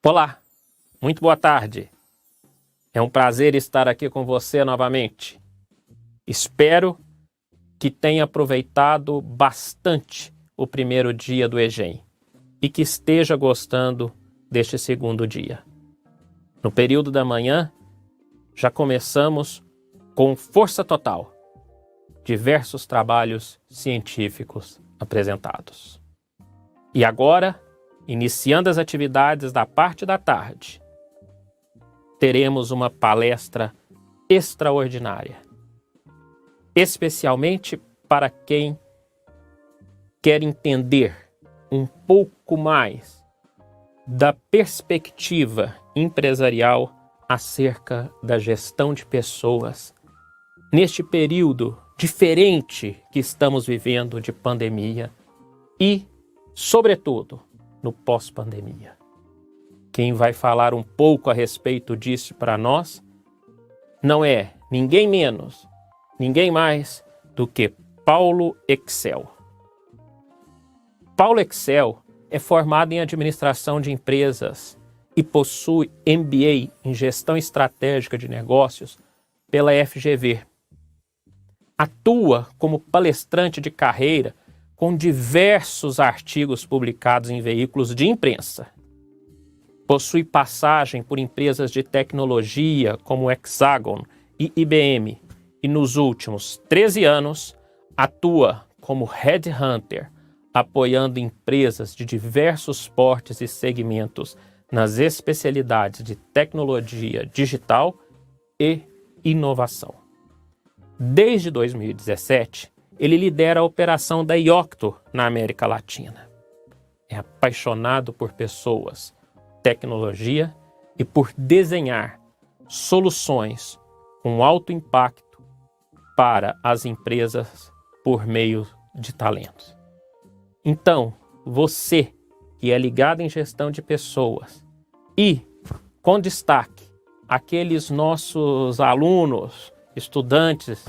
Olá, muito boa tarde. É um prazer estar aqui com você novamente. Espero que tenha aproveitado bastante o primeiro dia do EGEM e que esteja gostando deste segundo dia. No período da manhã, já começamos com força total, diversos trabalhos científicos apresentados. E agora, iniciando as atividades da parte da tarde, teremos uma palestra extraordinária, especialmente para quem quer entender um pouco mais da perspectiva empresarial acerca da gestão de pessoas neste período diferente que estamos vivendo de pandemia e, sobretudo, no pós-pandemia. Quem vai falar um pouco a respeito disso para nós não é ninguém menos, ninguém mais do que Paulo Excel. Paulo Excel é formado em administração de empresas e possui MBA em gestão estratégica de negócios pela FGV. Atua como palestrante de carreira com diversos artigos publicados em veículos de imprensa. Possui passagem por empresas de tecnologia como Hexagon e IBM e nos últimos 13 anos atua como headhunter, apoiando empresas de diversos portes e segmentos nas especialidades de tecnologia digital e inovação. Desde 2017, ele lidera a operação da Iocto na América Latina. É apaixonado por pessoas, tecnologia e por desenhar soluções com alto impacto para as empresas por meio de talentos. Então, você que é ligado em gestão de pessoas e, com destaque, aqueles nossos alunos, estudantes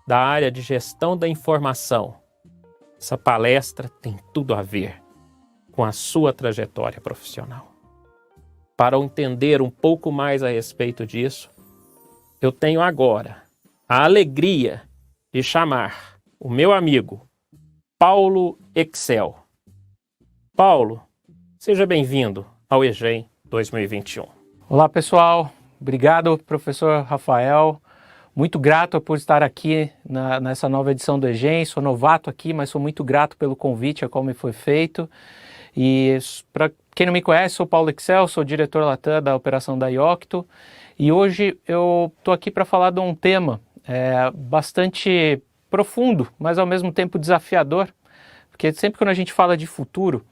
da área de gestão da informação, essa palestra tem tudo a ver com a sua trajetória profissional. Para entender um pouco mais a respeito disso, eu tenho agora a alegria de chamar o meu amigo Paulo Excel. Paulo, seja bem-vindo ao EGEM 2021. Olá, pessoal. Obrigado, professor Rafael. Muito grato por estar aqui nessa nova edição do EGEM. Sou novato aqui, mas sou muito grato pelo convite, a qual me foi feito. E para quem não me conhece, sou Paulo Excel, sou diretor Latam da operação da Iocto. E hoje eu estou aqui para falar de um tema bastante profundo, mas ao mesmo tempo desafiador. Porque sempre quando a gente fala de futuro,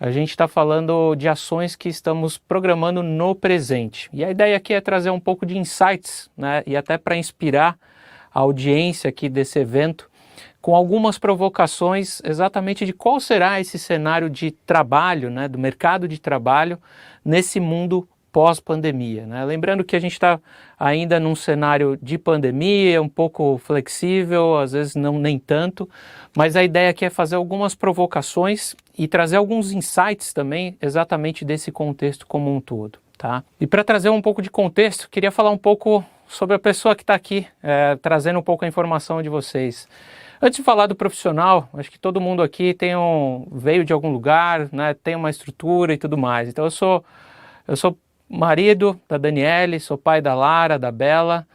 a gente está falando de ações que estamos programando no presente. E a ideia aqui é trazer um pouco de insights, né? E até para inspirar a audiência aqui desse evento, com algumas provocações exatamente de qual será esse cenário de trabalho, né? Do mercado de trabalho nesse mundo pós-pandemia, né? Lembrando que a gente está ainda num cenário de pandemia, um pouco flexível, às vezes não nem tanto, mas a ideia aqui é fazer algumas provocações e trazer alguns insights também exatamente desse contexto como um todo, tá? E para trazer um pouco de contexto, queria falar um pouco sobre a pessoa que está aqui, trazendo um pouco a informação de vocês. Antes de falar do profissional, acho que todo mundo aqui veio de algum lugar, né? Tem uma estrutura e tudo mais. Então eu sou marido da Daniele, sou pai da Lara, da Bela,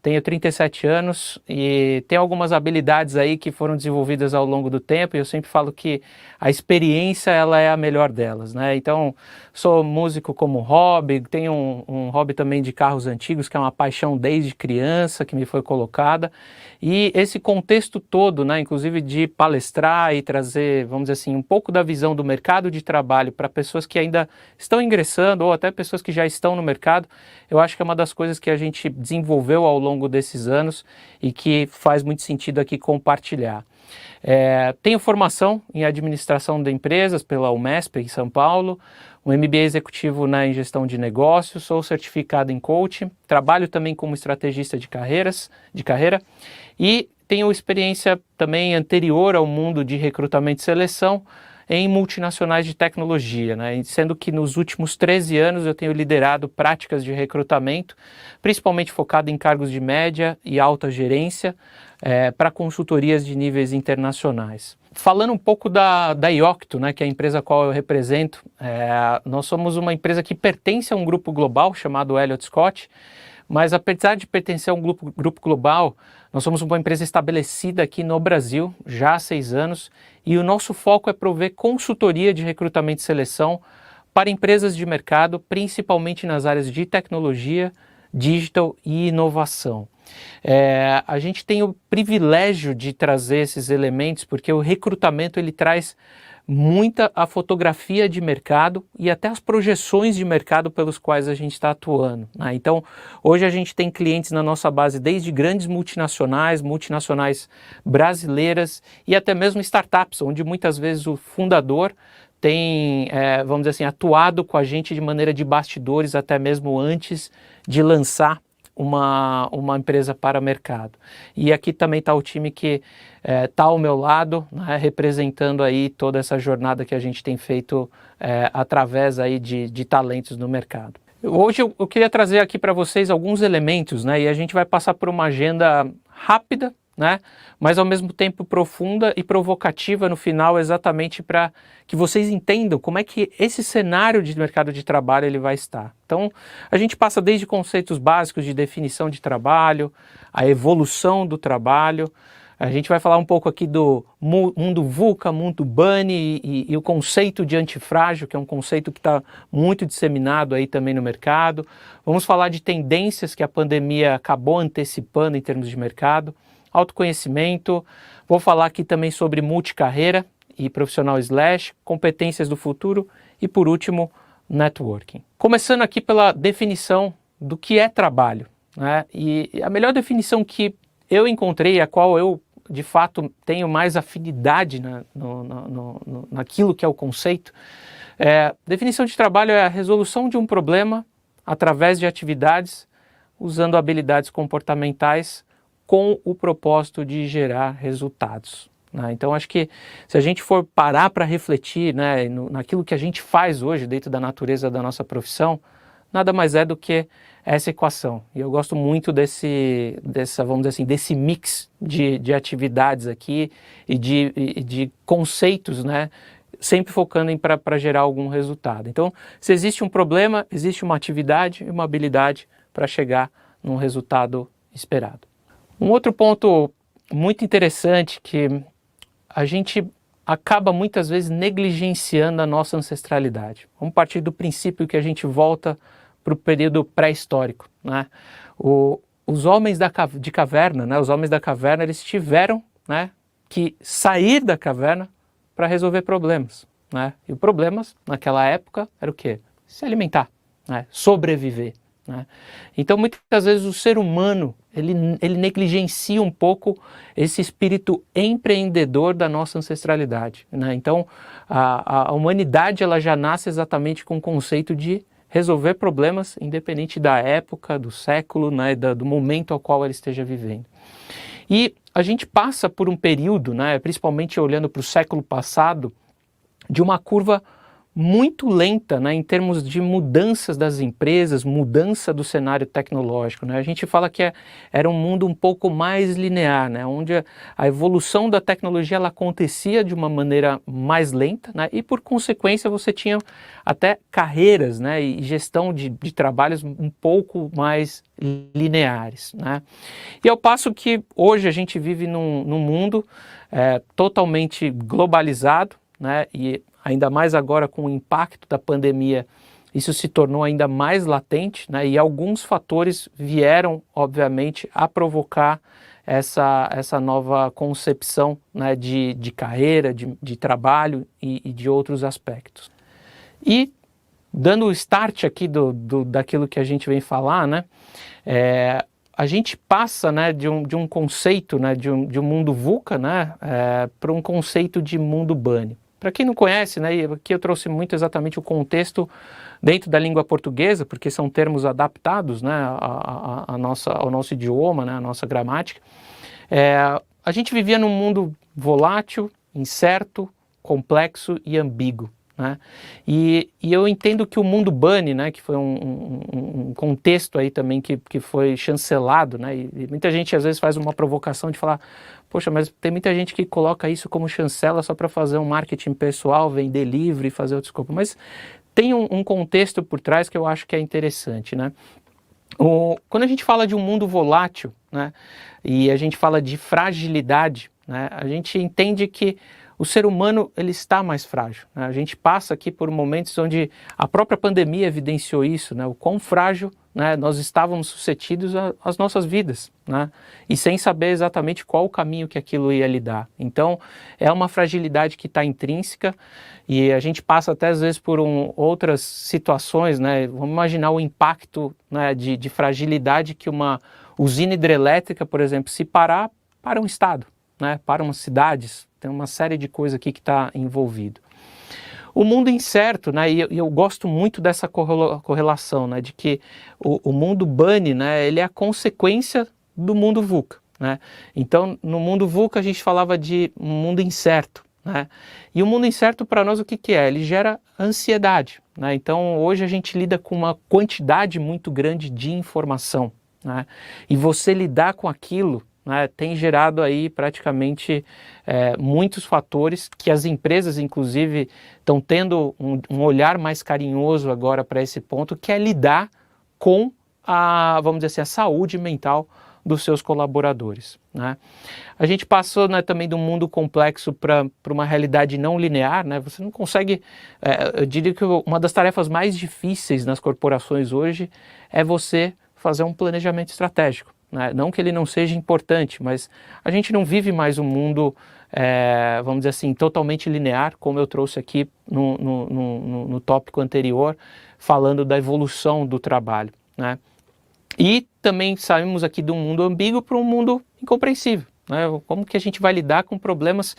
tenho 37 anos e tenho algumas habilidades aí que foram desenvolvidas ao longo do tempo e eu sempre falo que a experiência ela é a melhor delas, né? Então, sou músico como hobby, tenho um hobby também de carros antigos, que é uma paixão desde criança que me foi colocada. E esse contexto todo, né, inclusive de palestrar e trazer, vamos dizer assim, um pouco da visão do mercado de trabalho para pessoas que ainda estão ingressando ou até pessoas que já estão no mercado, eu acho que é uma das coisas que a gente desenvolveu ao longo desses anos e que faz muito sentido aqui compartilhar. Tenho formação em administração de empresas pela UMESP em São Paulo, um MBA executivo em gestão de negócios, sou certificado em coaching, trabalho também como estrategista de carreira e tenho experiência também anterior ao mundo de recrutamento e seleção em multinacionais de tecnologia, né? Sendo que nos últimos 13 anos eu tenho liderado práticas de recrutamento, principalmente focado em cargos de média e alta gerência, para consultorias de níveis internacionais. Falando um pouco da Iocto, né, que é a empresa a qual eu represento, nós somos uma empresa que pertence a um grupo global chamado Elliott Scott, mas apesar de pertencer a um grupo global, nós somos uma empresa estabelecida aqui no Brasil já há 6 anos e o nosso foco é prover consultoria de recrutamento e seleção para empresas de mercado, principalmente nas áreas de tecnologia, digital e inovação. A gente tem o privilégio de trazer esses elementos porque o recrutamento ele traz muita a fotografia de mercado e até as projeções de mercado pelos quais a gente está atuando, né? Então, hoje a gente tem clientes na nossa base desde grandes multinacionais brasileiras e até mesmo startups, onde muitas vezes o fundador tem, vamos dizer assim, atuado com a gente de maneira de bastidores até mesmo antes de lançar uma empresa para mercado. E aqui também está o time que está ao meu lado, né, representando aí toda essa jornada que a gente tem feito através aí de talentos no mercado. Hoje eu queria trazer aqui para vocês alguns elementos, né, e a gente vai passar por uma agenda rápida, né, mas ao mesmo tempo profunda e provocativa no final, exatamente para que vocês entendam como é que esse cenário de mercado de trabalho ele vai estar. Então, a gente passa desde conceitos básicos de definição de trabalho, a evolução do trabalho, a gente vai falar um pouco aqui do mundo VUCA, mundo BUNny e o conceito de antifrágil, que é um conceito que está muito disseminado aí também no mercado. Vamos falar de tendências que a pandemia acabou antecipando em termos de mercado. Autoconhecimento, vou falar aqui também sobre multicarreira e profissional / competências do futuro e, por último, networking. Começando aqui pela definição do que é trabalho, né? E a melhor definição que eu encontrei, a qual eu, de fato, tenho mais afinidade naquilo que é o conceito, definição de trabalho é a resolução de um problema através de atividades usando habilidades comportamentais com o propósito de gerar resultados, né? Então, acho que se a gente for parar para refletir, né, naquilo que a gente faz hoje dentro da natureza da nossa profissão, nada mais é do que essa equação. E eu gosto muito vamos dizer assim, desse mix de atividades aqui e de conceitos, né, sempre focando para gerar algum resultado. Então, se existe um problema, existe uma atividade e uma habilidade para chegar num resultado esperado. Um outro ponto muito interessante que a gente acaba muitas vezes negligenciando a nossa ancestralidade. Vamos partir do princípio que a gente volta para o período pré-histórico, né? Os homens de caverna, né? Os homens da caverna, eles tiveram, né, que sair da caverna para resolver problemas, né? E os problemas naquela época era o quê? Se alimentar, né? Sobreviver, né? Então, muitas vezes o ser humano ele negligencia um pouco esse espírito empreendedor da nossa ancestralidade, né? Então, a humanidade ela já nasce exatamente com o conceito de resolver problemas independente da época, do século, né, do momento ao qual ela esteja vivendo. E a gente passa por um período, né, principalmente olhando para o século passado, de uma curva muito lenta, né, em termos de mudanças das empresas, mudança do cenário tecnológico, né? A gente fala que era um mundo um pouco mais linear, né, onde a evolução da tecnologia ela acontecia de uma maneira mais lenta, né, e por consequência você tinha até carreiras, né, e gestão de trabalhos um pouco mais lineares, né? E ao passo que hoje a gente vive num mundo totalmente globalizado, né, e ainda mais agora com o impacto da pandemia, isso se tornou ainda mais latente, né, e alguns fatores vieram, obviamente, a provocar essa nova concepção, né, de carreira, de trabalho e de outros aspectos. E dando o start aqui daquilo que a gente vem falar, né, a gente passa, né, de um conceito, né, de um mundo VUCA, né, para um conceito de mundo BUNny. Para quem não conhece, né, aqui eu trouxe muito exatamente o contexto dentro da língua portuguesa, porque são termos adaptados, né, ao nosso idioma, né, à nossa gramática. A gente vivia num mundo volátil, incerto, complexo e ambíguo, né? E eu entendo que o mundo bunny, né, que foi um contexto aí também que foi chancelado, né, e muita gente às vezes faz uma provocação de falar, poxa, mas tem muita gente que coloca isso como chancela só para fazer um marketing pessoal, vender livro e fazer outras coisas, mas tem um contexto por trás que eu acho que é interessante, né? Quando a gente fala de um mundo volátil, né, e a gente fala de fragilidade, né, a gente entende que o ser humano ele está mais frágil, né? A gente passa aqui por momentos onde a própria pandemia evidenciou isso, né? O quão frágil, né, nós estávamos suscetíveis às nossas vidas, né? E sem saber exatamente qual o caminho que aquilo ia lhe dar. Então, é uma fragilidade que está intrínseca e a gente passa até às vezes por outras situações, né? Vamos imaginar o impacto, né, de fragilidade que uma usina hidrelétrica, por exemplo, se parar para um estado, né, para umas cidades, tem uma série de coisas aqui que está envolvido. O mundo incerto, né, e eu gosto muito dessa correlação, né, de que o mundo bunny, né, ele é a consequência do mundo VUCA, né? Então, no mundo VUCA a gente falava de um mundo incerto, né? E o mundo incerto para nós o que é? Ele gera ansiedade, né? Então, hoje a gente lida com uma quantidade muito grande de informação, né? E você lidar com aquilo, né, tem gerado aí praticamente muitos fatores que as empresas, inclusive, estão tendo um olhar mais carinhoso agora para esse ponto, que é lidar com vamos dizer assim, a saúde mental dos seus colaboradores, né? A gente passou, né, também de um mundo complexo para uma realidade não linear, né? Você não consegue, eu diria que uma das tarefas mais difíceis nas corporações hoje é você fazer um planejamento estratégico. Não que ele não seja importante, mas a gente não vive mais um mundo, vamos dizer assim, totalmente linear, como eu trouxe aqui no tópico anterior, falando da evolução do trabalho, né? E também saímos aqui de um mundo ambíguo para um mundo incompreensível, né? Como que a gente vai lidar com problemas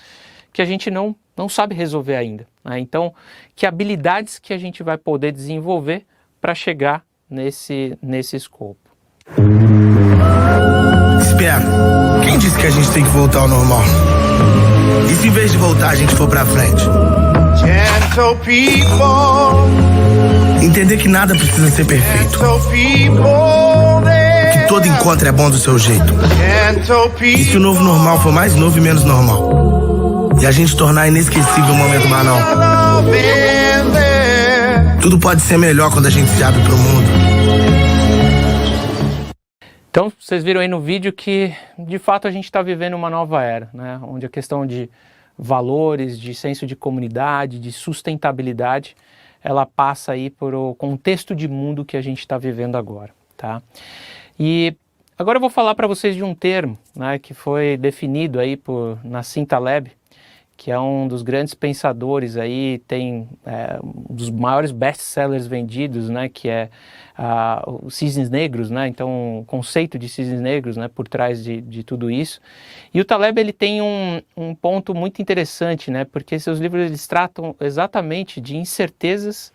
que a gente não sabe resolver ainda, né? Então, que habilidades que a gente vai poder desenvolver para chegar nesse escopo? Espera, quem disse que a gente tem que voltar ao normal? E se em vez de voltar a gente for pra frente? Gentle people, entender que nada precisa ser perfeito, que todo encontro é bom do seu jeito. E se o novo normal for mais novo e menos normal, e a gente tornar inesquecível o momento banal, tudo pode ser melhor quando a gente se abre pro mundo. Então, vocês viram aí no vídeo que, de fato, a gente está vivendo uma nova era, né? Onde a questão de valores, de senso de comunidade, de sustentabilidade, ela passa aí por o contexto de mundo que a gente está vivendo agora, tá? E agora eu vou falar para vocês de um termo, né, que foi definido aí por Nassim Taleb, que é um dos grandes pensadores aí, tem um dos maiores best-sellers vendidos, né, que é os cisnes negros, né, então o conceito de cisnes negros, né, por trás de tudo isso. E o Taleb, ele tem um ponto muito interessante, né, porque seus livros eles tratam exatamente de incertezas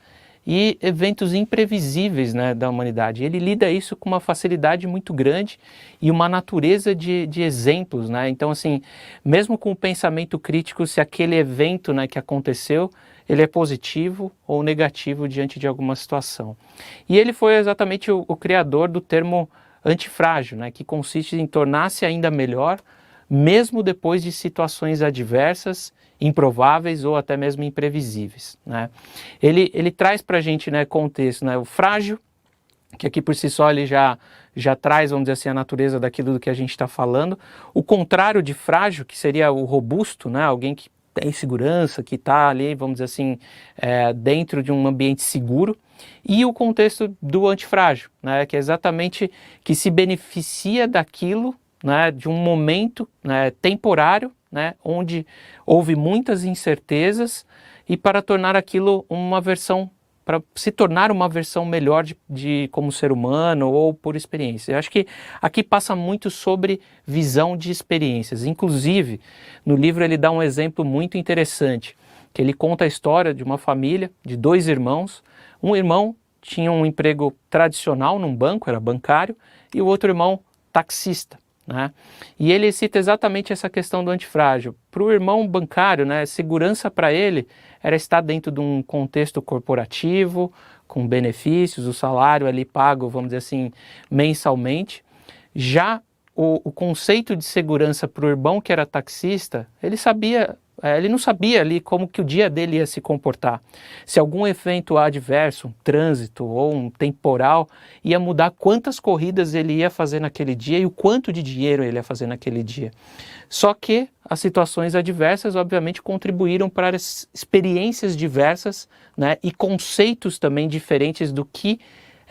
e eventos imprevisíveis, né, da humanidade. Ele lida isso com uma facilidade muito grande e uma natureza de exemplos, né? Então, assim, mesmo com o pensamento crítico, se aquele evento, né, que aconteceu, ele é positivo ou negativo diante de alguma situação. E ele foi exatamente o criador do termo antifrágil, né, que consiste em tornar-se ainda melhor, mesmo depois de situações adversas, improváveis ou até mesmo imprevisíveis, né? Ele traz para a gente, né, contexto, né, o frágil, que aqui por si só ele já traz, vamos dizer assim, a natureza daquilo do que a gente está falando. O contrário de frágil, que seria o robusto, né, alguém que tem segurança, que está ali, vamos dizer assim, dentro de um ambiente seguro. E o contexto do antifrágil, né, que é exatamente que se beneficia daquilo, né, de um momento, né, temporário, né, onde houve muitas incertezas e para tornar aquilo uma versão, para se tornar uma versão melhor de como ser humano ou por experiência. Eu acho que aqui passa muito sobre visão de experiências. Inclusive, no livro ele dá um exemplo muito interessante, que ele conta a história de uma família de 2 irmãos. Um irmão tinha um emprego tradicional num banco, era bancário, e o outro irmão taxista, né? E ele cita exatamente essa questão do antifrágil. Para o irmão bancário, né, segurança para ele era estar dentro de um contexto corporativo, com benefícios, o salário ali pago, vamos dizer assim, mensalmente. Já o conceito de segurança para o irmão que era taxista, ele não sabia ali como que o dia dele ia se comportar. Se algum evento adverso, um trânsito ou um temporal, ia mudar quantas corridas ele ia fazer naquele dia e o quanto de dinheiro ele ia fazer naquele dia. Só que as situações adversas, obviamente, contribuíram para as experiências diversas, né, e conceitos também diferentes do que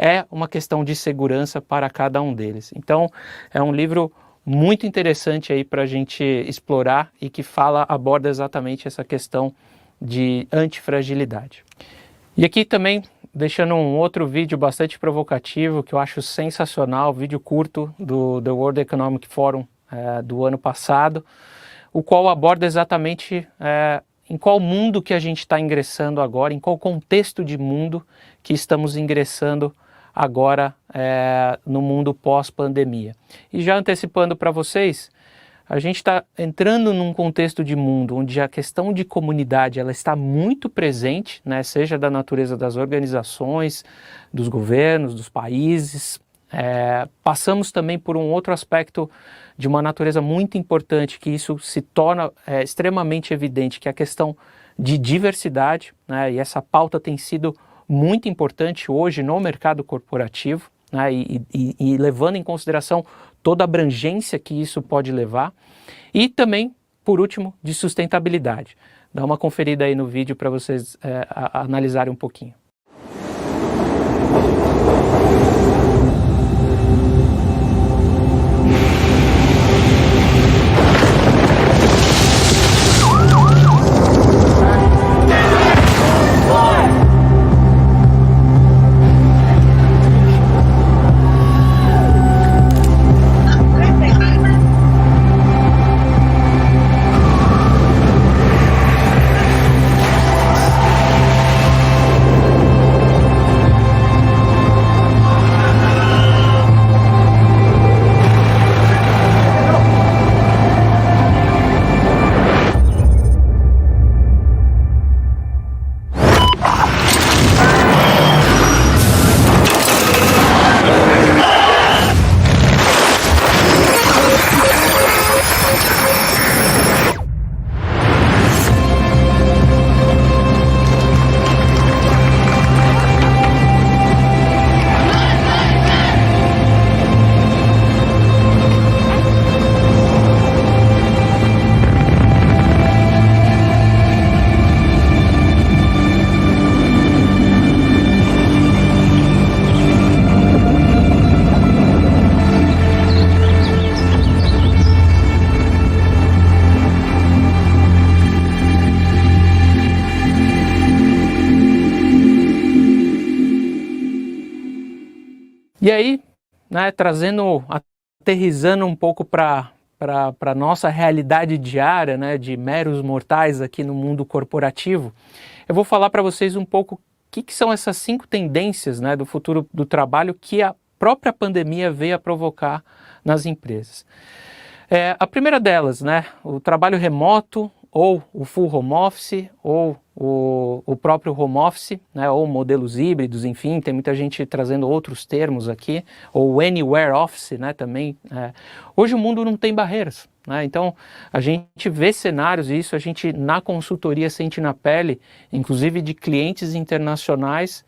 é uma questão de segurança para cada um deles. Então, é um livro muito interessante aí para a gente explorar e que aborda exatamente essa questão de antifragilidade. E aqui também, deixando um outro vídeo bastante provocativo, que eu acho sensacional, vídeo curto do The World Economic Forum do ano passado, o qual aborda exatamente em qual mundo que a gente está ingressando agora, em qual contexto de mundo que estamos ingressando agora no mundo pós-pandemia. E já antecipando para vocês, a gente está entrando num contexto de mundo onde a questão de comunidade ela está muito presente, né, seja da natureza das organizações, dos governos, dos países. Passamos também por um outro aspecto de uma natureza muito importante, que isso se torna extremamente evidente, que é a questão de diversidade, né, e essa pauta tem sido muito importante hoje no mercado corporativo, né, e levando em consideração toda a abrangência que isso pode levar. E também, por último, de sustentabilidade. Dá uma conferida aí no vídeo para vocês analisarem um pouquinho. E aí, né, aterrissando um pouco para a nossa realidade diária, né, de meros mortais aqui no mundo corporativo, eu vou falar para vocês um pouco o que são essas 5 tendências, né, do futuro do trabalho que a própria pandemia veio a provocar nas empresas. A primeira delas, né, o trabalho remoto, ou o full home office, ou o próprio home office, né, ou modelos híbridos, enfim, tem muita gente trazendo outros termos aqui, ou anywhere office, né, também. Hoje o mundo não tem barreiras, né, então a gente vê cenários, e isso a gente na consultoria sente na pele, inclusive de clientes internacionais,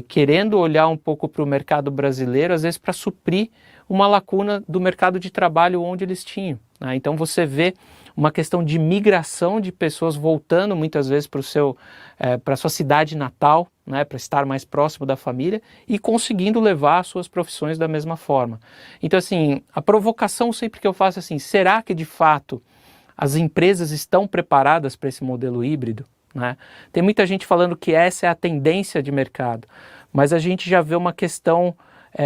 querendo olhar um pouco para o mercado brasileiro, às vezes para suprir uma lacuna do mercado de trabalho onde eles tinham, né? Então você vê uma questão de migração de pessoas voltando muitas vezes para a sua cidade natal, né, para estar mais próximo da família e conseguindo levar as suas profissões da mesma forma. Então assim, a provocação sempre que eu faço assim, será que de fato as empresas estão preparadas para esse modelo híbrido? Né? Tem muita gente falando que essa é a tendência de mercado, mas a gente já vê uma questão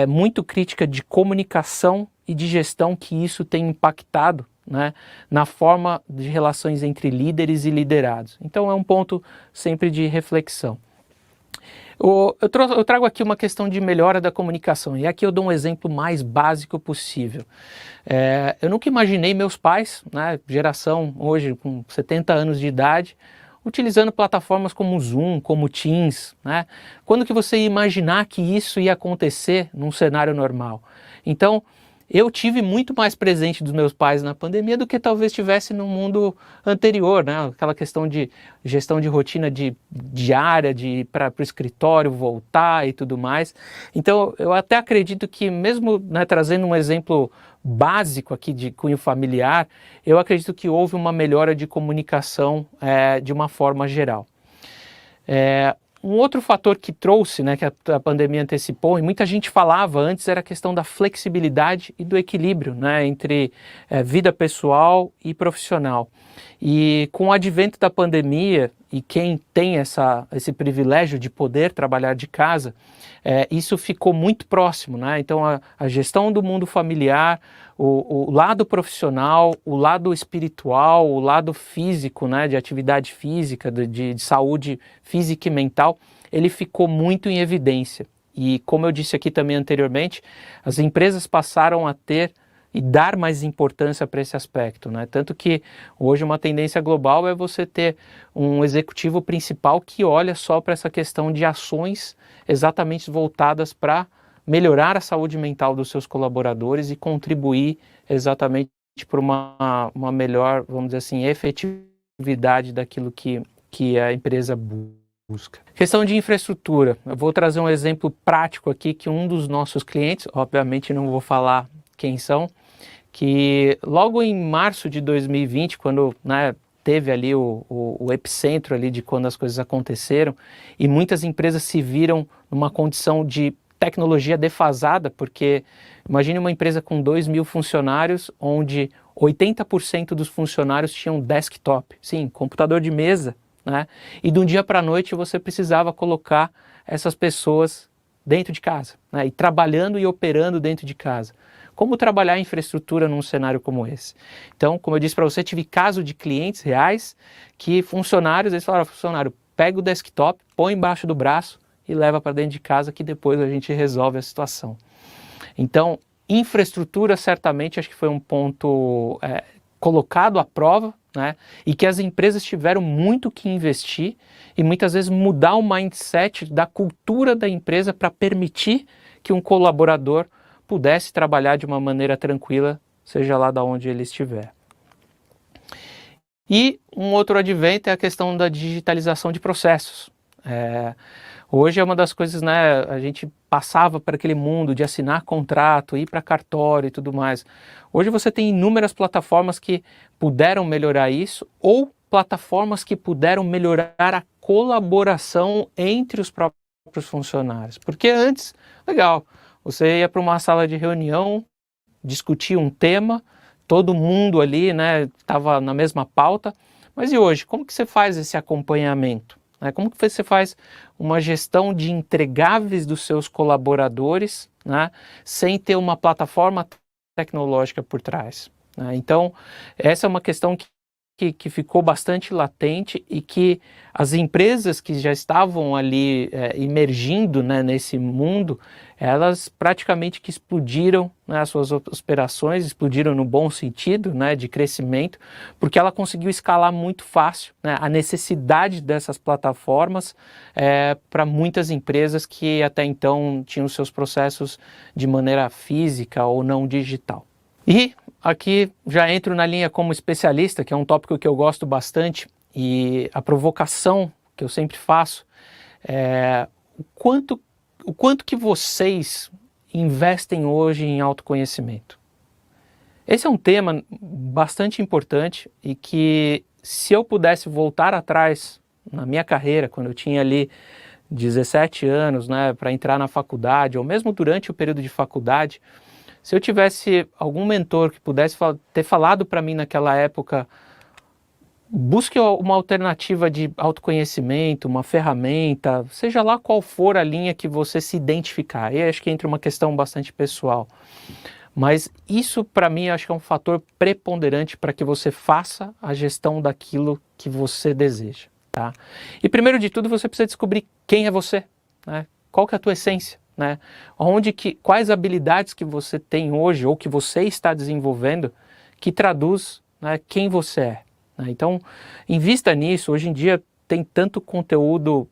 muito crítica de comunicação e de gestão que isso tem impactado, né, na forma de relações entre líderes e liderados. Então é um ponto sempre de reflexão. Eu trago aqui uma questão de melhora da comunicação, e aqui eu dou um exemplo mais básico possível. Eu nunca imaginei meus pais, né, geração hoje com 70 anos de idade, utilizando plataformas como Zoom, como Teams, né? Quando que você ia imaginar que isso ia acontecer num cenário normal? Então, eu tive muito mais presente dos meus pais na pandemia do que talvez tivesse no mundo anterior, né? Aquela questão de gestão de rotina diária, de ir para o escritório, voltar e tudo mais. Então, eu até acredito que mesmo, né, trazendo um exemplo básico aqui de cunho familiar, eu acredito que houve uma melhora de comunicação de uma forma geral. Um outro fator que trouxe, né, que a pandemia antecipou, e muita gente falava antes, era a questão da flexibilidade e do equilíbrio, né, entre vida pessoal e profissional. E com o advento da pandemia, e quem tem esse privilégio de poder trabalhar de casa, isso ficou muito próximo, né? Então a gestão do mundo familiar, o lado profissional, o lado espiritual, o lado físico, né, de atividade física, de saúde física e mental, ele ficou muito em evidência. E como eu disse aqui também anteriormente, as empresas passaram a ter e dar mais importância para esse aspecto, né? Tanto que hoje uma tendência global é você ter um executivo principal que olha só para essa questão de ações exatamente voltadas para melhorar a saúde mental dos seus colaboradores e contribuir exatamente para uma melhor, vamos dizer assim, efetividade daquilo que a empresa busca. Questão de infraestrutura. Eu vou trazer um exemplo prático aqui que um dos nossos clientes, obviamente não vou falar quem são, que logo em março de 2020, quando, né, teve ali o epicentro ali de quando as coisas aconteceram, e muitas empresas se viram numa condição de tecnologia defasada, porque imagine uma empresa com 2.000 funcionários, onde 80% dos funcionários tinham desktop, sim, computador de mesa, né? E de um dia para a noite você precisava colocar essas pessoas dentro de casa, né? E trabalhando e operando dentro de casa. Como trabalhar a infraestrutura num cenário como esse? Então, como eu disse para você, tive caso de clientes reais que funcionários, eles falaram, funcionário, pega o desktop, põe embaixo do braço e leva para dentro de casa que depois a gente resolve a situação. Então, infraestrutura certamente acho que foi um ponto colocado à prova, né? E que as empresas tiveram muito que investir e muitas vezes mudar o mindset da cultura da empresa para permitir que um colaborador pudesse trabalhar de uma maneira tranquila, seja lá de onde ele estiver. E um outro advento é a questão da digitalização de processos. Hoje é uma das coisas, né, a gente passava para aquele mundo de assinar contrato, ir para cartório e tudo mais. Hoje você tem inúmeras plataformas que puderam melhorar isso, ou plataformas que puderam melhorar a colaboração entre os próprios funcionários. Porque antes, legal, você ia para uma sala de reunião, discutia um tema, todo mundo ali, né, estava na mesma pauta, mas e hoje, como que você faz esse acompanhamento? Como que você faz uma gestão de entregáveis dos seus colaboradores, né, sem ter uma plataforma tecnológica por trás? Então, essa é uma questão que ficou bastante latente e que as empresas que já estavam ali emergindo, né, nesse mundo, elas praticamente que explodiram, né, as suas operações, explodiram no bom sentido, né, de crescimento, porque ela conseguiu escalar muito fácil, né, a necessidade dessas plataformas para muitas empresas que até então tinham seus processos de maneira física ou não digital. E aqui já entro na linha como especialista, que é um tópico que eu gosto bastante, e a provocação que eu sempre faço é o quanto que vocês investem hoje em autoconhecimento. Esse é um tema bastante importante e que, se eu pudesse voltar atrás na minha carreira, quando eu tinha ali 17 anos, né, para entrar na faculdade, ou mesmo durante o período de faculdade, se eu tivesse algum mentor que pudesse ter falado para mim naquela época, busque uma alternativa de autoconhecimento, uma ferramenta, seja lá qual for a linha que você se identificar. E acho que entra uma questão bastante pessoal. Mas isso, para mim, acho que é um fator preponderante para que você faça a gestão daquilo que você deseja. Tá? E primeiro de tudo, você precisa descobrir quem é você. né? Qual que é a tua essência, né? Quais habilidades que você tem hoje ou que você está desenvolvendo que traduz, né, quem você é, né? Então, invista nisso. Hoje em dia tem tanto conteúdo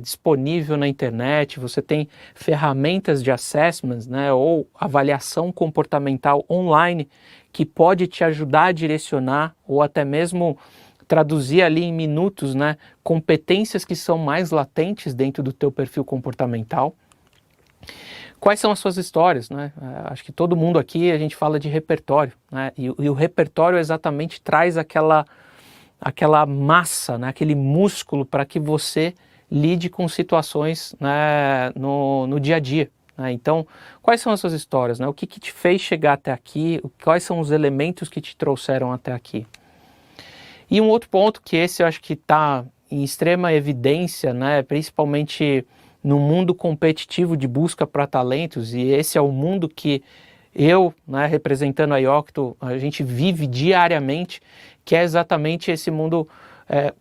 disponível na internet, você tem ferramentas de assessments, né, ou avaliação comportamental online que pode te ajudar a direcionar ou até mesmo traduzir ali em minutos, né, competências que são mais latentes dentro do teu perfil comportamental. Quais são as suas histórias, né? Acho que todo mundo aqui, a gente fala de repertório, né? E o repertório exatamente traz aquela massa, né? Aquele músculo para que você lide com situações, né, no dia a dia, né? Então, quais são as suas histórias, né? O que te fez chegar até aqui? Quais são os elementos que te trouxeram até aqui? E um outro ponto que esse eu acho que está em extrema evidência, né, principalmente no mundo competitivo de busca para talentos, e esse é o mundo que eu, né, representando a Yocto, a gente vive diariamente, que é exatamente esse mundo.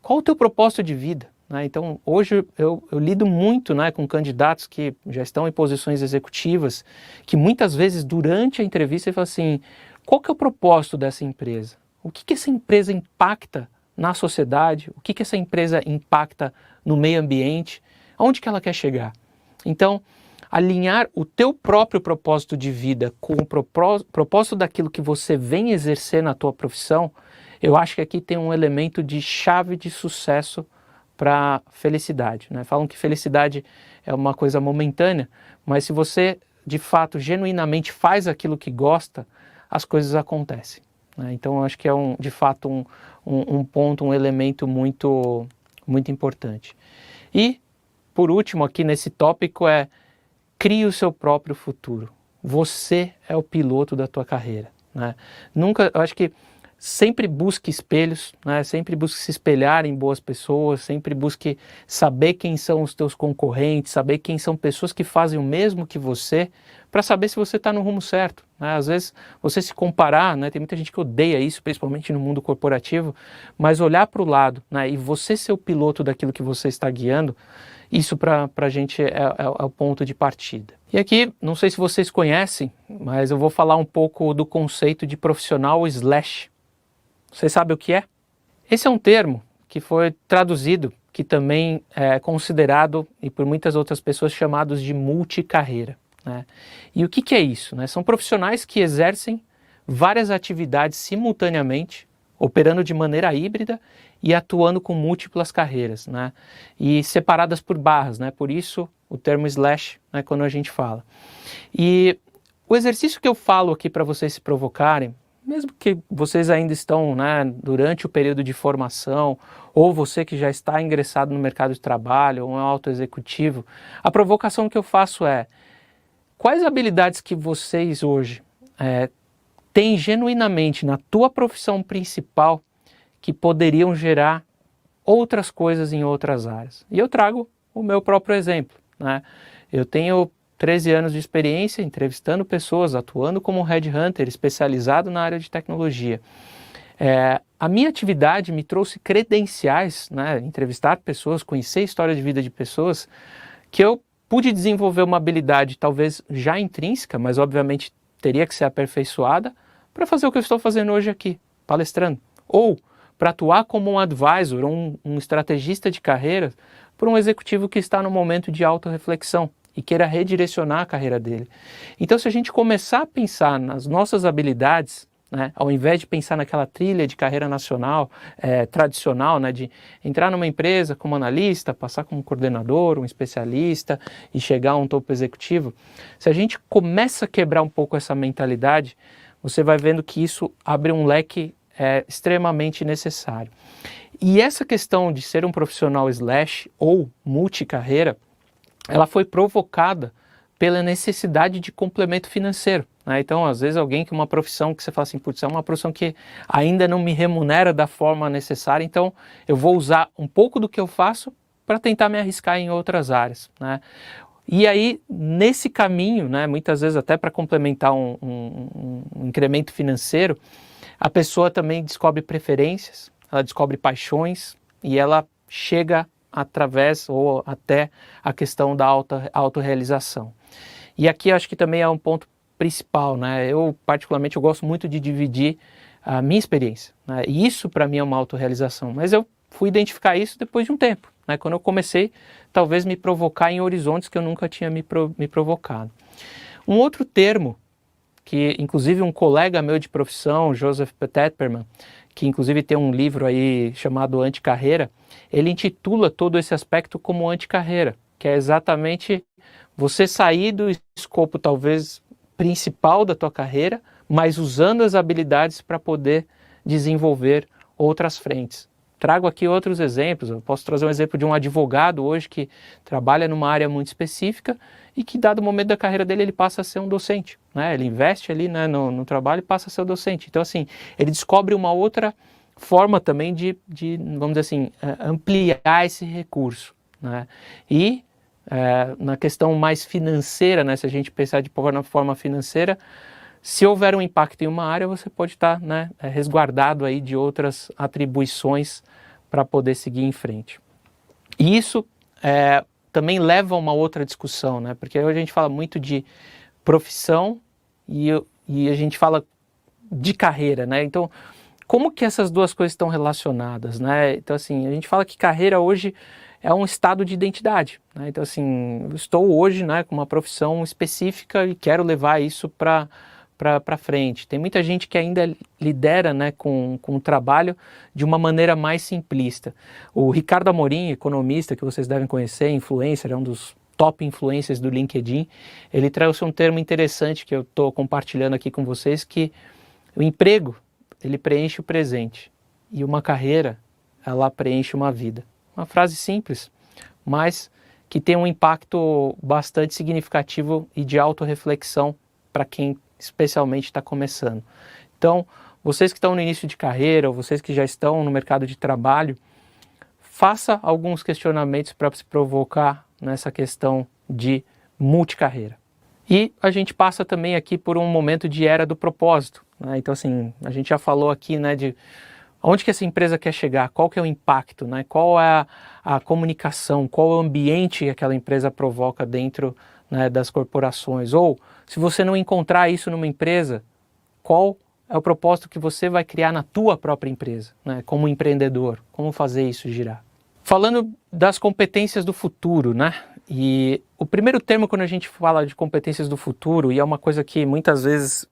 Qual o teu propósito de vida? Né? Então, hoje eu lido muito, né, com candidatos que já estão em posições executivas, que muitas vezes durante a entrevista ele fala assim, qual que é o propósito dessa empresa? O que essa empresa impacta na sociedade? O que essa empresa impacta no meio ambiente? Aonde que ela quer chegar? Então, alinhar o teu próprio propósito de vida com o propósito daquilo que você vem exercer na tua profissão, eu acho que aqui tem um elemento de chave de sucesso para felicidade, né? Falam que felicidade é uma coisa momentânea, mas se você, de fato, genuinamente faz aquilo que gosta, as coisas acontecem, né? Então, eu acho que é, de fato, um ponto, um elemento muito, muito importante. E, por último, aqui nesse tópico crie o seu próprio futuro. Você é o piloto da tua carreira, né? Eu acho que sempre busque espelhos, né? Sempre busque se espelhar em boas pessoas, sempre busque saber quem são os teus concorrentes, saber quem são pessoas que fazem o mesmo que você, para saber se você está no rumo certo, né? Às vezes você se comparar, né? Tem muita gente que odeia isso, principalmente no mundo corporativo, mas olhar para o lado, né, e você ser o piloto daquilo que você está guiando, isso para a gente é o ponto de partida. E aqui, não sei se vocês conhecem, mas eu vou falar um pouco do conceito de profissional slash. Vocês sabem o que é? Esse é um termo que foi traduzido, que também é considerado, e por muitas outras pessoas, chamados de multicarreira, né? E o que é isso, né? São profissionais que exercem várias atividades simultaneamente, operando de maneira híbrida e atuando com múltiplas carreiras, né? E separadas por barras, né? Por isso o termo slash, né, quando a gente fala. E o exercício que eu falo aqui para vocês se provocarem, mesmo que vocês ainda estão, né, durante o período de formação, ou você que já está ingressado no mercado de trabalho, ou um alto executivo, a provocação que eu faço é: quais habilidades que vocês hoje têm genuinamente na tua profissão principal que poderiam gerar outras coisas em outras áreas? E eu trago o meu próprio exemplo, né? Eu tenho 13 anos de experiência entrevistando pessoas, atuando como headhunter especializado na área de tecnologia. A minha atividade me trouxe credenciais, né? Entrevistar pessoas, conhecer a história de vida de pessoas, que eu pude desenvolver uma habilidade talvez já intrínseca, mas obviamente teria que ser aperfeiçoada, para fazer o que eu estou fazendo hoje aqui, palestrando. Ou para atuar como um advisor, um estrategista de carreira, para um executivo que está no momento de autorreflexão e queira redirecionar a carreira dele. Então, se a gente começar a pensar nas nossas habilidades, né, ao invés de pensar naquela trilha de carreira nacional, tradicional, né, de entrar numa empresa como analista, passar como coordenador, um especialista e chegar a um topo executivo, se a gente começa a quebrar um pouco essa mentalidade, você vai vendo que isso abre um leque extremamente necessário. E essa questão de ser um profissional slash ou multicarreira, ela foi provocada pela necessidade de complemento financeiro, né? Então, às vezes, alguém que uma profissão que você fala assim, putz, é uma profissão que ainda não me remunera da forma necessária, então eu vou usar um pouco do que eu faço para tentar me arriscar em outras áreas, né? E aí, nesse caminho, né, muitas vezes até para complementar um incremento financeiro, a pessoa também descobre preferências, ela descobre paixões e ela chega através ou até a questão da autorrealização. E aqui acho que também é um ponto principal, né? Eu particularmente eu gosto muito de dividir a minha experiência, né? E isso para mim é uma autorrealização, mas eu fui identificar isso depois de um tempo, né? Quando eu comecei talvez me provocar em horizontes que eu nunca tinha me provocado. Um outro termo que inclusive um colega meu de profissão, Joseph Tetperman, que inclusive tem um livro aí chamado Anticarreira, ele intitula todo esse aspecto como anticarreira, que é exatamente você sair do escopo talvez principal da tua carreira, mas usando as habilidades para poder desenvolver outras frentes. Trago aqui outros exemplos, eu posso trazer um exemplo de um advogado hoje que trabalha numa área muito específica e que dado o momento da carreira dele ele passa a ser um docente, né? Ele investe ali, né, no trabalho e passa a ser um docente. Então assim, ele descobre uma outra forma também de vamos dizer assim, ampliar esse recurso, né? E na questão mais financeira, né, se a gente pensar de forma financeira, se houver um impacto em uma área, você pode estar, né, resguardado aí de outras atribuições para poder seguir em frente. E isso também leva a uma outra discussão, né, porque hoje a gente fala muito de profissão e a gente fala de carreira, né, então como que essas duas coisas estão relacionadas, né? Então assim, a gente fala que carreira hoje é um estado de identidade, né? Então assim, eu estou hoje, né, com uma profissão específica e quero levar isso para frente. Tem muita gente que ainda lidera, né, com o trabalho de uma maneira mais simplista. O Ricardo Amorim, economista, que vocês devem conhecer, influencer, é um dos top influencers do LinkedIn, ele trouxe um termo interessante que eu estou compartilhando aqui com vocês, que o emprego, ele preenche o presente e uma carreira, ela preenche uma vida. Uma frase simples, mas que tem um impacto bastante significativo e de autorreflexão para quem especialmente está começando. Então, vocês que estão no início de carreira, ou vocês que já estão no mercado de trabalho, faça alguns questionamentos para se provocar nessa questão de multicarreira. E a gente passa também aqui por um momento de era do propósito, né? Então assim, a gente já falou aqui, né, de onde que essa empresa quer chegar, qual que é o impacto, né? Qual é a comunicação, qual é o ambiente que aquela empresa provoca dentro, né, das corporações. Ou, se você não encontrar isso numa empresa, qual é o propósito que você vai criar na tua própria empresa, né, como empreendedor, como fazer isso girar. Falando das competências do futuro, né? E o primeiro termo quando a gente fala de competências do futuro, e é uma coisa que muitas vezes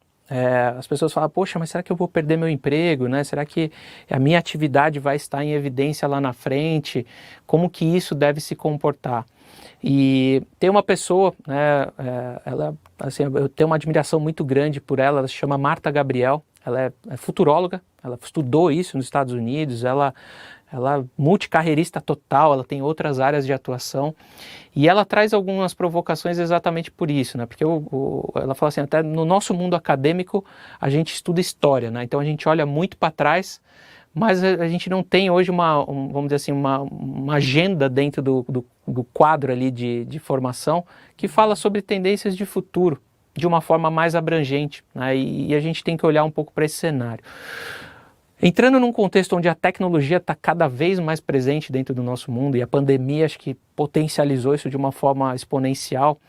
as pessoas falam, poxa, mas será que eu vou perder meu emprego, né? Será que a minha atividade vai estar em evidência lá na frente? Como que isso deve se comportar? E tem uma pessoa, né, ela, assim, eu tenho uma admiração muito grande por ela, ela se chama Marta Gabriel, ela é futuróloga, ela estudou isso nos Estados Unidos, ela é multicarreirista total, ela tem outras áreas de atuação e ela traz algumas provocações exatamente por isso, né? Porque ela fala assim, até no nosso mundo acadêmico a gente estuda história, né? Então a gente olha muito para trás, mas a gente não tem hoje vamos dizer assim, uma agenda dentro do quadro ali de formação que fala sobre tendências de futuro de uma forma mais abrangente, né? E a gente tem que olhar um pouco para esse cenário. Entrando num contexto onde a tecnologia está cada vez mais presente dentro do nosso mundo, e a pandemia acho que potencializou isso de uma forma exponencial,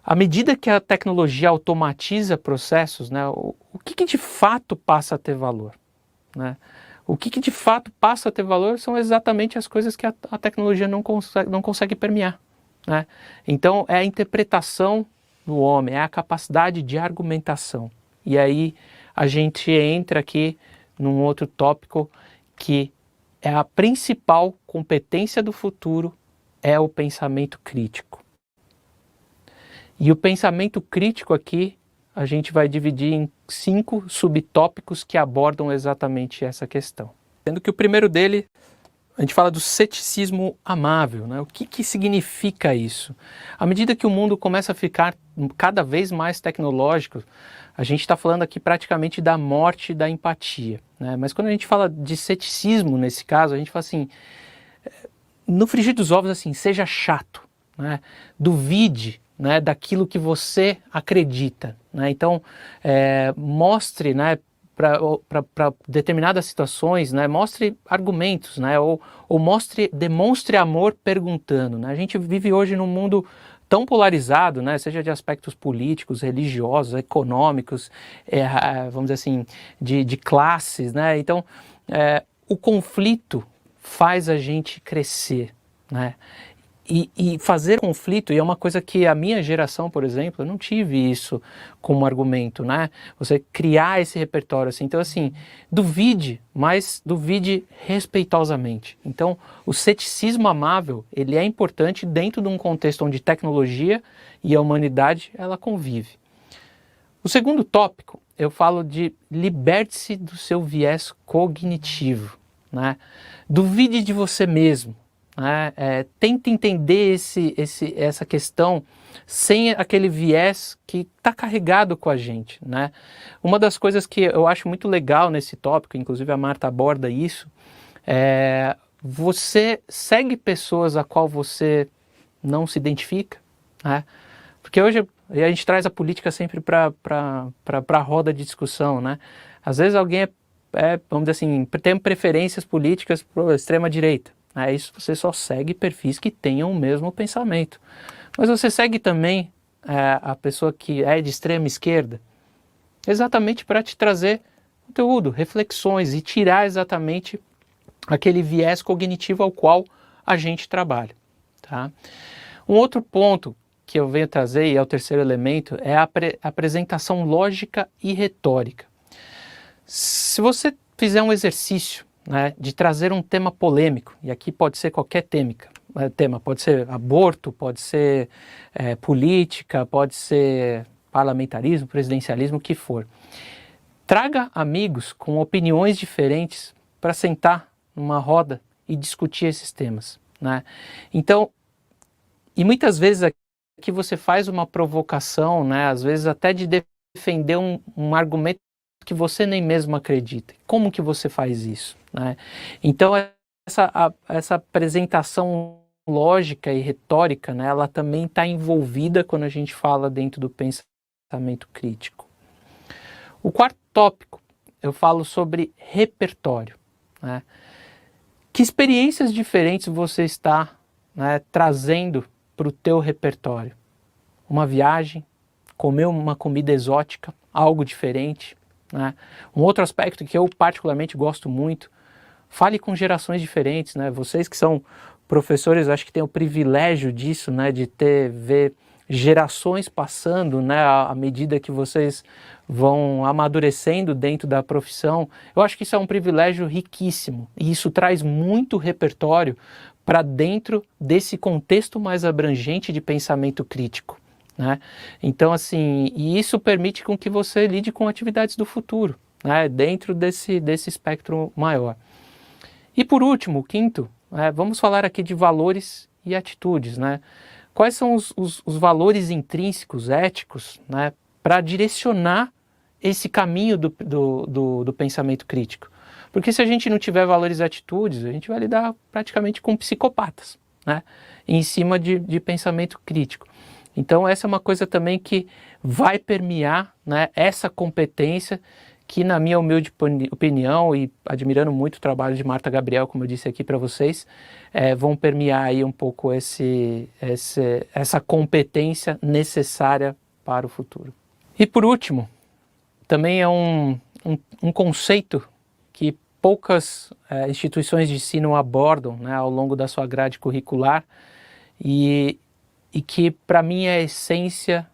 à medida que a tecnologia automatiza processos, né, o que de fato passa a ter valor, né? O que de fato passa a ter valor são exatamente as coisas que a tecnologia não consegue permear, né? Então é a interpretação do homem, é a capacidade de argumentação. E aí a gente entra aqui num outro tópico que é a principal competência do futuro, é o pensamento crítico. E o pensamento crítico aqui a gente vai dividir em 5 subtópicos que abordam exatamente essa questão. Sendo que o primeiro dele, a gente fala do ceticismo amável, né? O que significa isso? À medida que o mundo começa a ficar cada vez mais tecnológico, a gente está falando aqui praticamente da morte da empatia, né? Mas quando a gente fala de ceticismo nesse caso, a gente fala assim, no frigir dos ovos, assim, seja chato, né? Duvide, né, daquilo que você acredita, né? Então, mostre, né, para determinadas situações, né, mostre argumentos, né, ou demonstre amor perguntando, né? A gente vive hoje num mundo tão polarizado, né, seja de aspectos políticos, religiosos, econômicos, vamos dizer assim, de classes, né? Então, o conflito faz a gente crescer, né? E fazer conflito, e é uma coisa que a minha geração, por exemplo, eu não tive isso como argumento, né? Você criar esse repertório assim. Então, assim, duvide, mas duvide respeitosamente. Então, o ceticismo amável, ele é importante dentro de um contexto onde tecnologia e a humanidade, ela convive. O segundo tópico, eu falo de liberte-se do seu viés cognitivo, né? Duvide de você mesmo. Tente entender essa questão sem aquele viés que está carregado com a gente, né? Uma das coisas que eu acho muito legal nesse tópico, inclusive a Marta aborda isso, você segue pessoas a qual você não se identifica, né? Porque hoje a gente traz a política sempre para a roda de discussão, né? Às vezes alguém vamos dizer assim, tem preferências políticas para a extrema-direita. Isso você só segue perfis que tenham o mesmo pensamento. Mas você segue também a pessoa que é de extrema esquerda, exatamente para te trazer conteúdo, reflexões e tirar exatamente aquele viés cognitivo ao qual a gente trabalha. Tá? Um outro ponto que eu venho trazer, e é o terceiro elemento, é a apresentação lógica e retórica. Se você fizer um exercício, né, de trazer um tema polêmico, e aqui pode ser qualquer tema, pode ser aborto, pode ser política, pode ser parlamentarismo, presidencialismo, o que for. Traga amigos com opiniões diferentes para sentar numa roda e discutir esses temas, né? Então, e muitas vezes aqui você faz uma provocação, né, às vezes até de defender um argumento que você nem mesmo acredita. Como que você faz isso, né? Então essa apresentação lógica e retórica, né, ela também está envolvida quando a gente fala dentro do pensamento crítico. O quarto tópico, eu falo sobre repertório, né? Que experiências diferentes você está, né, trazendo para o teu repertório? Uma viagem, comer uma comida exótica, algo diferente, né? Um outro aspecto que eu particularmente gosto muito, fale com gerações diferentes, né? Vocês que são professores, acho que têm o privilégio disso, né? De ver gerações passando, né? À medida que vocês vão amadurecendo dentro da profissão. Eu acho que isso é um privilégio riquíssimo e isso traz muito repertório para dentro desse contexto mais abrangente de pensamento crítico, né? Então, assim, e isso permite com que você lide com atividades do futuro, né? Dentro desse espectro maior. E por último, o quinto, vamos falar aqui de valores e atitudes, né? Quais são os valores intrínsecos, éticos, né, para direcionar esse caminho do pensamento crítico? Porque se a gente não tiver valores e atitudes, a gente vai lidar praticamente com psicopatas, né, em cima de pensamento crítico. Então essa é uma coisa também que vai permear, né, essa competência que, na minha humilde opinião, e admirando muito o trabalho de Marta Gabriel, como eu disse aqui para vocês, vão permear aí um pouco essa competência necessária para o futuro. E por último, também é um conceito que poucas instituições de ensino abordam, né, ao longo da sua grade curricular e que para mim é a essência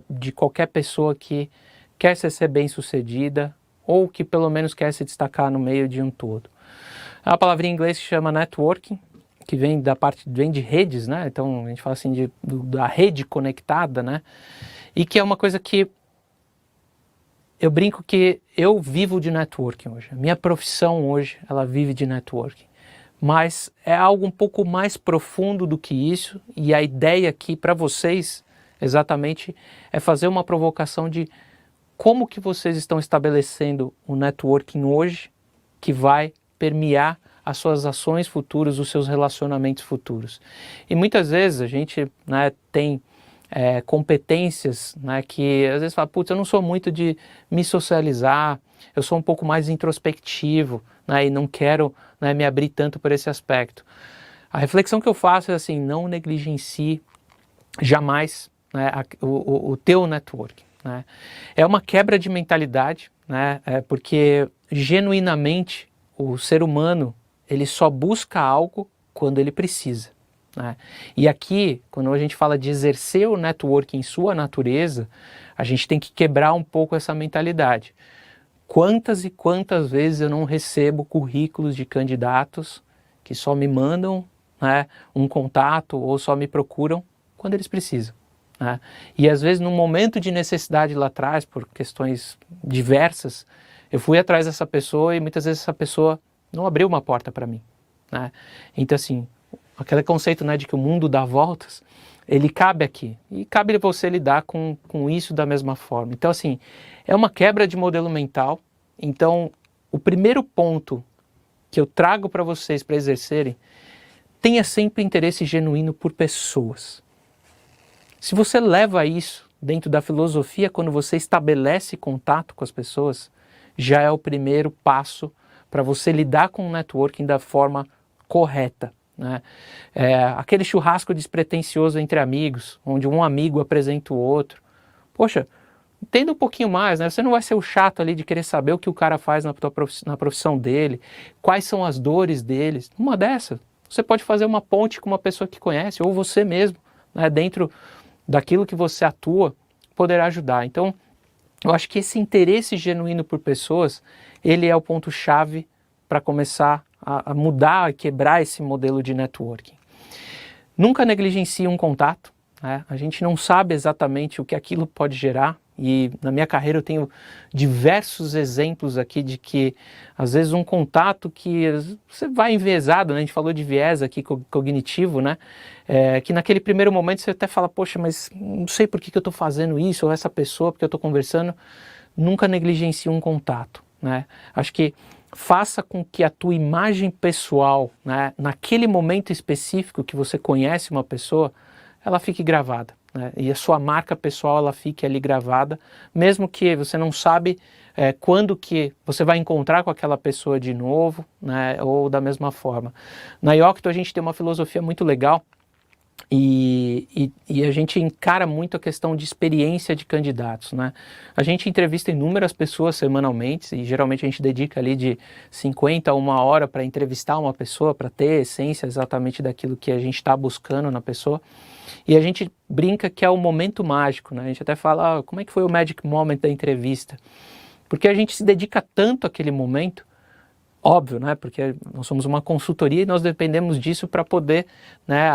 de qualquer pessoa que quer ser bem-sucedida ou que pelo menos quer se destacar no meio de um todo. É uma palavrinha em inglês que chama networking, que vem de redes, né? Então a gente fala assim da rede conectada, né? E que é uma coisa que eu brinco que eu vivo de networking hoje. A minha profissão hoje, ela vive de networking. Mas é algo um pouco mais profundo do que isso, e a ideia aqui para vocês, exatamente, é fazer uma provocação de como que vocês estão estabelecendo o networking hoje que vai permear as suas ações futuras, os seus relacionamentos futuros. E muitas vezes a gente, né, tem competências, né, que às vezes fala, putz, eu não sou muito de me socializar, eu sou um pouco mais introspectivo, né, e não quero, né, me abrir tanto por esse aspecto. A reflexão que eu faço é assim, não negligencie jamais, né, o teu network, né. É uma quebra de mentalidade, né, porque genuinamente o ser humano ele só busca algo quando ele precisa. Né? E aqui, quando a gente fala de exercer o network em sua natureza, a gente tem que quebrar um pouco essa mentalidade. Quantas e quantas vezes eu não recebo currículos de candidatos que só me mandam, né, um contato ou só me procuram quando eles precisam. Né? E às vezes, num momento de necessidade lá atrás, por questões diversas, eu fui atrás dessa pessoa e muitas vezes essa pessoa não abriu uma porta para mim. Né? Então, assim, aquele conceito, né, de que o mundo dá voltas, ele cabe aqui. E cabe você lidar com isso da mesma forma. Então, assim, é uma quebra de modelo mental. Então, o primeiro ponto que eu trago para vocês para exercerem, tenha sempre interesse genuíno por pessoas. Se você leva isso dentro da filosofia, quando você estabelece contato com as pessoas, já é o primeiro passo para você lidar com o networking da forma correta. Né? Aquele churrasco despretensioso entre amigos, onde um amigo apresenta o outro. Poxa, entenda um pouquinho mais, né? Você não vai ser o chato ali de querer saber o que o cara faz na profissão dele, quais são as dores deles. Uma dessas, você pode fazer uma ponte com uma pessoa que conhece, ou você mesmo, né, dentro daquilo que você atua, poderá ajudar. Então, eu acho que esse interesse genuíno por pessoas, ele é o ponto-chave para começar a mudar e quebrar esse modelo de networking. Nunca negligencie um contato, né? A gente não sabe exatamente o que aquilo pode gerar, e na minha carreira eu tenho diversos exemplos aqui de que às vezes um contato que você vai enviesado, né? A gente falou de viés aqui cognitivo, né? Que naquele primeiro momento você até fala, poxa, mas não sei por que eu estou fazendo isso, ou essa pessoa, porque eu estou conversando. Nunca negligencie um contato, né? Acho que faça com que a tua imagem pessoal, né, naquele momento específico que você conhece uma pessoa, ela fique gravada. Né? E a sua marca pessoal ela fique ali gravada, mesmo que você não sabe quando que você vai encontrar com aquela pessoa de novo, né, ou da mesma forma. Na Yocto a gente tem uma filosofia muito legal e a gente encara muito a questão de experiência de candidatos. Né? A gente entrevista inúmeras pessoas semanalmente e geralmente a gente dedica ali de 50 a 1 hora para entrevistar uma pessoa, para ter a essência exatamente daquilo que a gente está buscando na pessoa. E a gente brinca que é o momento mágico, né? A gente até fala, como é que foi o magic moment da entrevista? Porque a gente se dedica tanto àquele momento, óbvio, né? Porque nós somos uma consultoria e nós dependemos disso para poder, né,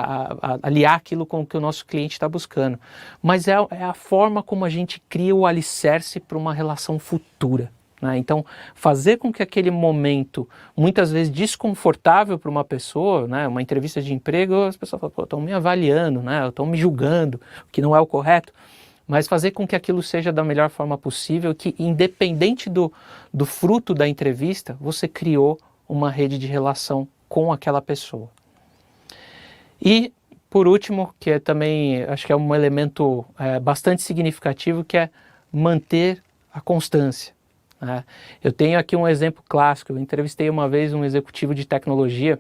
aliar aquilo com o que o nosso cliente está buscando. Mas é a forma como a gente cria o alicerce para uma relação futura. Né? Então, fazer com que aquele momento, muitas vezes desconfortável para uma pessoa, né? Uma entrevista de emprego, as pessoas falam, estão me avaliando, né? Estão me julgando, o que não é o correto, mas fazer com que aquilo seja da melhor forma possível, que independente do fruto da entrevista, você criou uma rede de relação com aquela pessoa. E, por último, que é também, acho que é um elemento bastante significativo, que é manter a constância. Eu tenho aqui um exemplo clássico. Eu entrevistei uma vez um executivo de tecnologia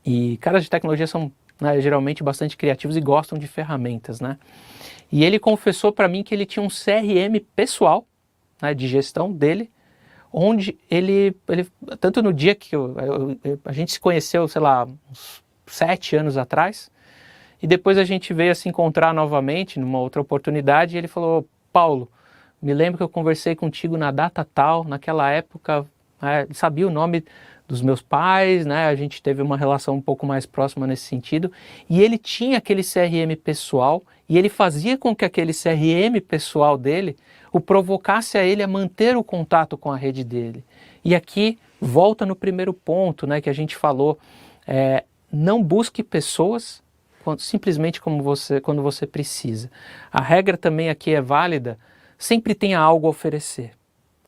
e caras de tecnologia são, né, geralmente bastante criativos e gostam de ferramentas, né? E ele confessou para mim que ele tinha um CRM pessoal, né, de gestão dele, onde ele tanto no dia que a gente se conheceu, sei lá, uns 7 anos atrás, e depois a gente veio a se encontrar novamente numa outra oportunidade e ele falou, Paulo, me lembro que eu conversei contigo na data tal, naquela época, sabia o nome dos meus pais, né? A gente teve uma relação um pouco mais próxima nesse sentido, e ele tinha aquele CRM pessoal, e ele fazia com que aquele CRM pessoal dele o provocasse a ele a manter o contato com a rede dele. E aqui volta no primeiro ponto, né, que a gente falou, não busque pessoas simplesmente quando você precisa. A regra também aqui é válida, sempre tenha algo a oferecer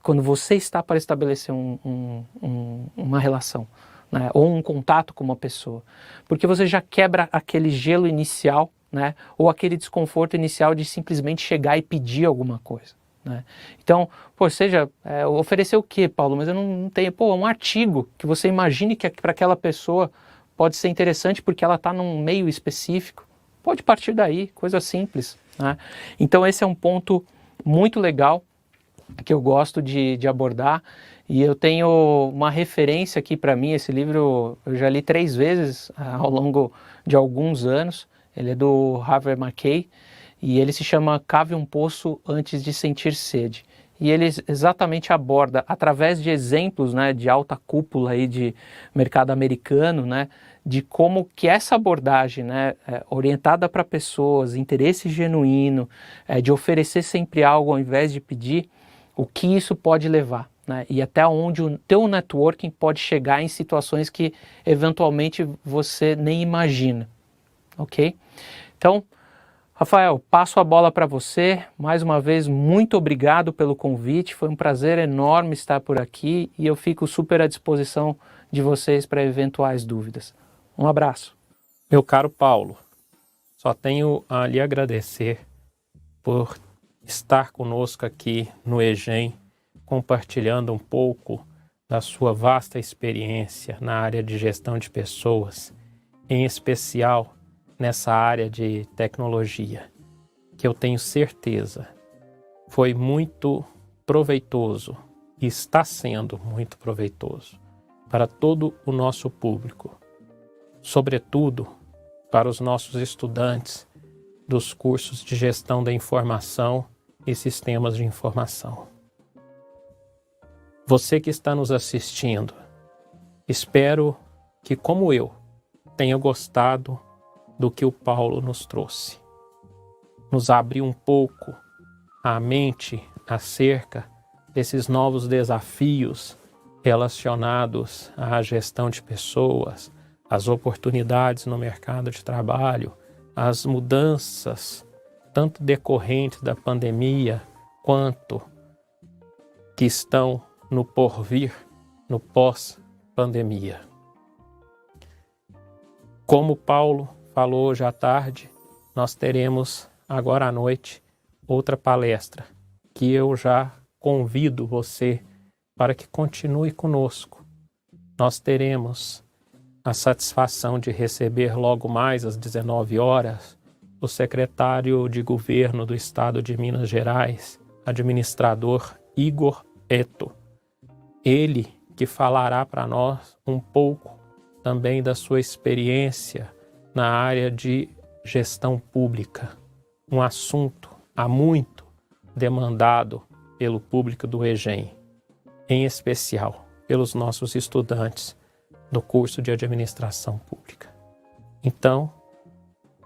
quando você está para estabelecer uma relação, né, ou um contato com uma pessoa, porque você já quebra aquele gelo inicial, né? Ou aquele desconforto inicial de simplesmente chegar e pedir alguma coisa, né? Então, oferecer o quê, Paulo? Mas eu não tenho, um artigo que você imagine que para aquela pessoa pode ser interessante porque ela está num meio específico. Pode partir daí, coisa simples, né? Então esse é um ponto muito legal que eu gosto de abordar, e eu tenho uma referência aqui para mim. Esse livro eu já li 3 vezes ao longo de alguns anos. Ele é do Harvey Mackay e ele se chama Cave um Poço Antes de Sentir Sede. E ele exatamente aborda, através de exemplos, né, de alta cúpula aí de mercado americano, né, de como que essa abordagem, né, orientada para pessoas, interesse genuíno, de oferecer sempre algo ao invés de pedir, o que isso pode levar, né, e até onde o teu networking pode chegar em situações que eventualmente você nem imagina, ok? Então, Rafael, passo a bola para você. Mais uma vez, muito obrigado pelo convite. Foi um prazer enorme estar por aqui e eu fico super à disposição de vocês para eventuais dúvidas. Um abraço. Meu caro Paulo, só tenho a lhe agradecer por estar conosco aqui no EGEM, compartilhando um pouco da sua vasta experiência na área de gestão de pessoas, em especial nessa área de tecnologia, que eu tenho certeza foi muito proveitoso e está sendo muito proveitoso para todo o nosso público, sobretudo para os nossos estudantes dos cursos de gestão da informação e sistemas de informação. Você que está nos assistindo, espero que, como eu, tenha gostado do que o Paulo nos trouxe. Nos abriu um pouco a mente acerca desses novos desafios relacionados à gestão de pessoas, às oportunidades no mercado de trabalho, às mudanças, tanto decorrentes da pandemia, quanto que estão no porvir, no pós-pandemia. Como Paulo falou hoje à tarde, nós teremos agora à noite outra palestra que eu já convido você para que continue conosco. Nós teremos a satisfação de receber logo mais às 19 horas o secretário de Governo do Estado de Minas Gerais, administrador Igor Eto. Ele que falará para nós um pouco também da sua experiência na área de gestão pública, um assunto há muito demandado pelo público do EGEM, em especial pelos nossos estudantes do curso de Administração Pública. Então,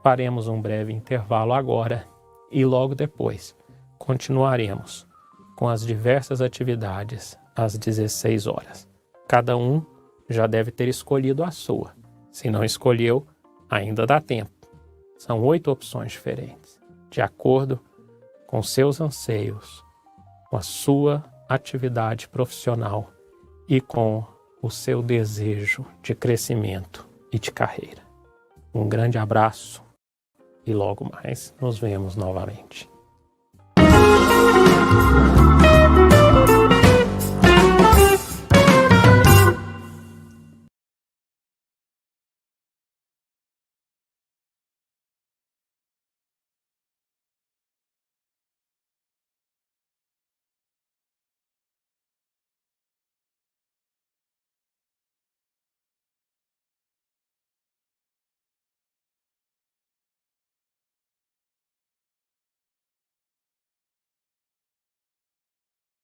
faremos um breve intervalo agora e logo depois continuaremos com as diversas atividades às 16 horas. Cada um já deve ter escolhido a sua. Se não escolheu, ainda dá tempo. São 8 opções diferentes, de acordo com seus anseios, com a sua atividade profissional e com o seu desejo de crescimento e de carreira. Um grande abraço e logo mais nos vemos novamente.